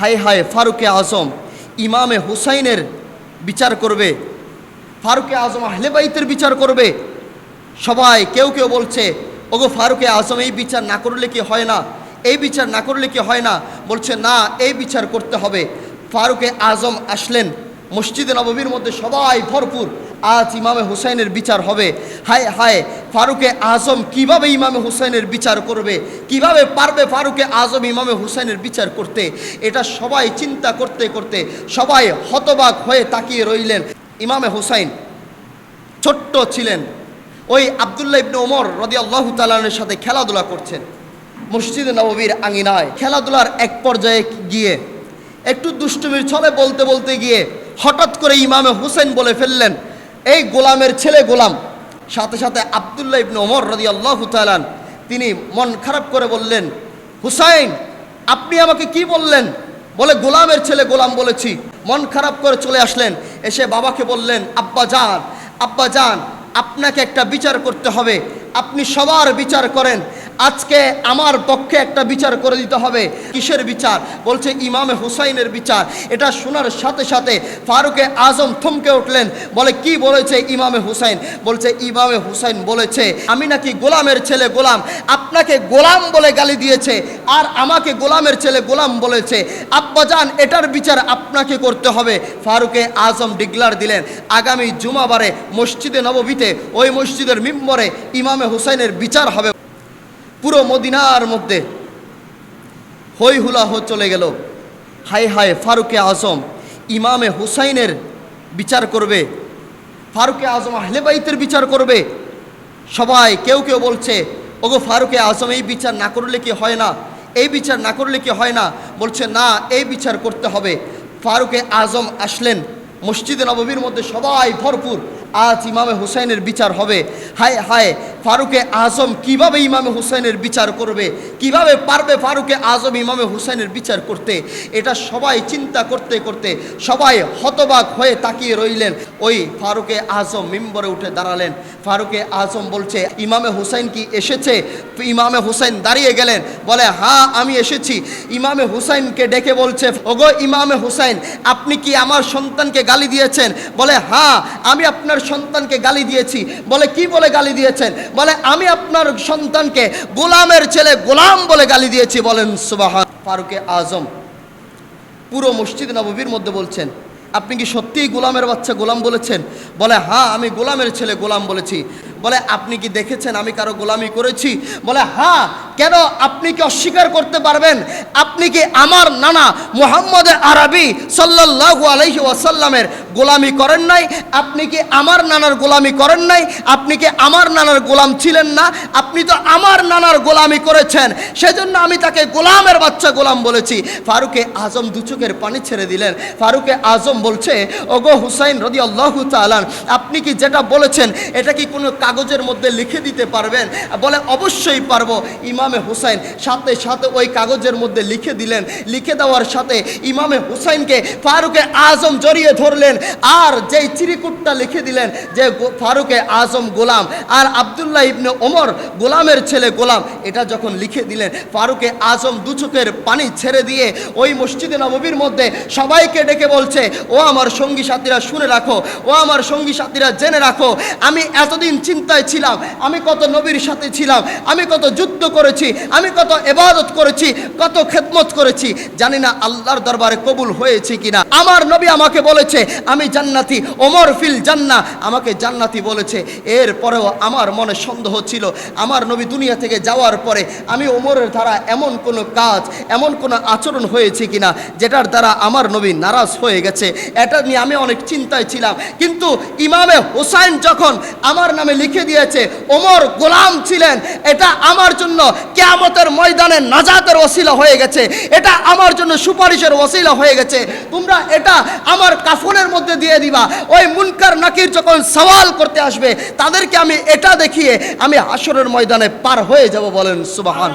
হায় হায় ফারুকে আজম ইমামে হুসাইনের বিচার করবে, ফারুকে আজম আহলে বাইতের বিচার করবে। সবাই কেউ কেউ বলছে ওগো ফারুকে আজম এই বিচার না করলে কি হয় না, এই বিচার না করলে কি হয় না? বলছে না, এই বিচার করতে হবে। ফারুকে আজম আসলেন মসজিদে নববীর মধ্যে, সবাই ভরপুর, আজ ইমামে হুসাইনের বিচার হবে। হায় হায় ফারুকে আজম কিভাবে ইমামে হুসাইনের বিচার করবে, কিভাবে পারবে ফারুকে আজম ইমামে হুসাইনের বিচার করতে? এটা সবাই চিন্তা করতে করতে সবাই হতবাক হয়ে তাকিয়ে রইলেন। ইমামে হুসাইন ছোট্ট ছিলেন, ওই আব্দুল্লাহ ইবনে ওমর রাদিয়াল্লাহু তাআলা আনহুর সাথে খেলাধুলা করছেন মসজিদে নববীর আঙিনায়। খেলাধুলার এক পর্যায়ে গিয়ে একটু দুষ্টুমির ছলে বলতে বলতে গিয়ে হঠাৎ করে ইমামে হুসাইন বলে ফেললেন, এই গোলামের ছেলে গোলাম। সাথে সাথে আব্দুল্লাহ ইবনে ওমর রাদিয়াল্লাহু তাআলা তিনি মন খারাপ করে বললেন, হুসাইন আপনি আমাকে কি বললেন? বলে গোলামের ছেলে গোলাম বলেছি। মন খারাপ করে চলে আসলেন, এসে বাবাকে বললেন, আব্বা জান আপনাকে একটা বিচার করতে হবে, আপনি সবার বিচার করেন, আজকে আমার পক্ষে একটা বিচার করে দিতে হবে। কিসের বিচার? বলছে ইমামে হুসাইনের বিচার। এটা শোনার সাথে সাথে ফারুকে আজম থমকে উঠলেন, বলে কি বলেছে ইমামে হুসাইন? বলছে ইমামে হুসাইন বলেছে আমি নাকি গোলামের ছেলে গোলাম, আপনাকে গোলাম বলে গালি দিয়েছে আর আমাকে গোলামের ছেলে গোলাম বলেছে। আব্বাজান এটার বিচার আপনাকে করতে হবে। ফারুকে আজম ডিক্লার দিলেন আগামী জুমাবারে মসজিদে নববীতে ওই মসজিদের মিম্বরে ইমামে হুসাইনের বিচার হবে। পুরো মদিনার মধ্যে হই হুলা চলে গেল। হায় হায় ফারুকে আজম ইমামে হুসাইনের বিচার করবে, ফারুকে আজম আহলে বাইতের বিচার করবে। সবাই কেউ কেউ বলছে ওগো ফারুকে আজম এই বিচার না করলে কি হয় না, এই বিচার না করলে কি হয় না? বলছে না, এই বিচার করতে হবে। ফারুকে আজম আসলেন মসজিদে নববীর মধ্যে, সবাই ভরপুর, আজ ইমামে হুসাইনের বিচার হবে। হায় হায় ফারুকে আজম কিভাবে ইমামে হুসাইনের বিচার করবে, কিভাবে পারবে ফারুকে আজম ইমামে হুসাইনের বিচার করতে? এটা সবাই চিন্তা করতে করতে সবাই হতবাক হয়ে তাকিয়ে রইলেন। ওই ফারুকে আজম মিম্বরে উঠে দাঁড়ালেন। ফারুকে আজম বলছে ইমামে হুসাইন কি এসেছে? ইমামে হুসাইন দাঁড়িয়ে গেলেন, বলে হ্যাঁ আমি এসেছি। ইমামে হুসাইনকে ডেকে বলছে ওগো ইমামে হুসাইন আপনি কি আমার সন্তানকে গালি দিয়েছেন? বলে হ্যাঁ আমি আপনার সন্তানকে গালি দিয়েছি। বলে কি বলে গালি দিয়েছেন? বলে আমি আপনার সন্তানকে গোলামের ছেলে গোলাম বলে গালি দিয়েছি। বলেন সুবহান। ফারুকে আজম পুরো মসজিদ নববীর মধ্যে বলছেন আপনি কি সত্যিই গোলামের বাচ্চা গোলাম বলেছেন? বলে হ্যাঁ আমি গোলামের ছেলে গোলাম বলেছি। বলে আপনি কি দেখেছেন আমি কারো গোলামি করেছি? বলে হ্যাঁ। কেন আপনি কি অস্বীকার করতে পারবেন? আপনি কি আমার নানা মুহাম্মদ আরবি সাল্লাল্লাহু আলাইহি ওয়াসাল্লামের গোলামি করেন নাই? আপনি কি আমার নানার গোলামি করেন নাই? আপনি কি আমার নানার গোলাম ছিলেন না? আপনি তো আমার নানার গোলামি করেছেন, সেজন্য আমি তাকে গোলামের বাচ্চা গোলাম বলেছি। ফারুকে আজম দু চোখের পানি ছেড়ে দিলেন। ফারুকে আজম বলছে ওগো হুসাইন রাদিয়াল্লাহু তাআলা আপনি কি যেটা বলেছেন এটা কি কোনো কাগজের মধ্যে লিখে দিতে পারবেন? বলে অবশ্যই পারবো। ইমামে হুসাইন সাথে সাথে ওই কাগজের মধ্যে লিখে দিলেন। লিখে দেওয়ার সাথে ইমামে হুসাইনকে ফারুকে আজম জড়িয়ে ধরলেন আর যেই চিরিকুটটা লিখে দিলেন যে ফারুকে আজম গোলাম আর আব্দুল্লাহ ইবনে ওমর গোলামের ছেলে গোলাম, এটা যখন লিখে দিলেন ফারুকে আজম দু চোখের পানি ছেড়ে দিয়ে ওই মসজিদে নববীর মধ্যে সবাইকে ডেকে বলছে ও আমার সঙ্গী সাথীরা শুনে রাখো, ও আমার সঙ্গী সাথীরা জেনে রাখো, আমি এতদিন চিন্তায় ছিলাম, আমি কত নবীর সাথে ছিলাম, আমি কত যুদ্ধ করেছি, আমি কত ইবাদত করেছি, কত খেদমত করেছি, জানি না আল্লাহর দরবারে কবুল হয়েছে কিনা। আমার নবী আমাকে বলেছে আমি জান্নাতি, ওমর ফিল জান্নাহ আমাকে জান্নাতি বলেছে। এরপরেও আমার মনে সন্দেহ ছিল আমার নবী দুনিয়া থেকে যাওয়ার পরে আমি ওমরের দ্বারা এমন কোনো কাজ, এমন কোনো আচরণ হয়েছে কিনা যেটার দ্বারা আমার নবী নারাজ হয়ে গেছে। এটা নিয়ে আমি অনেক চিন্তায় ছিলাম। কিন্তু ইমামে হুসাইন যখন আমার নামে লিখে দিয়েছে ওমর গোলাম ছিলেন, এটা আমার জন্য কিয়ামতের ময়দানে নাজাতের ওসিলা হয়ে গেছে, এটা আমার জন্য সুপারিশের ওসিলা হয়ে গেছে। তোমরা এটা আমার কাফনের মধ্যে দিয়ে দিবা। ওই মুনকার নাকির যখন সওয়াল করতে আসবে তাদেরকে আমি এটা দেখিয়ে আমি হাশরের ময়দানে পার হয়ে যাব। বলেন সুবহান।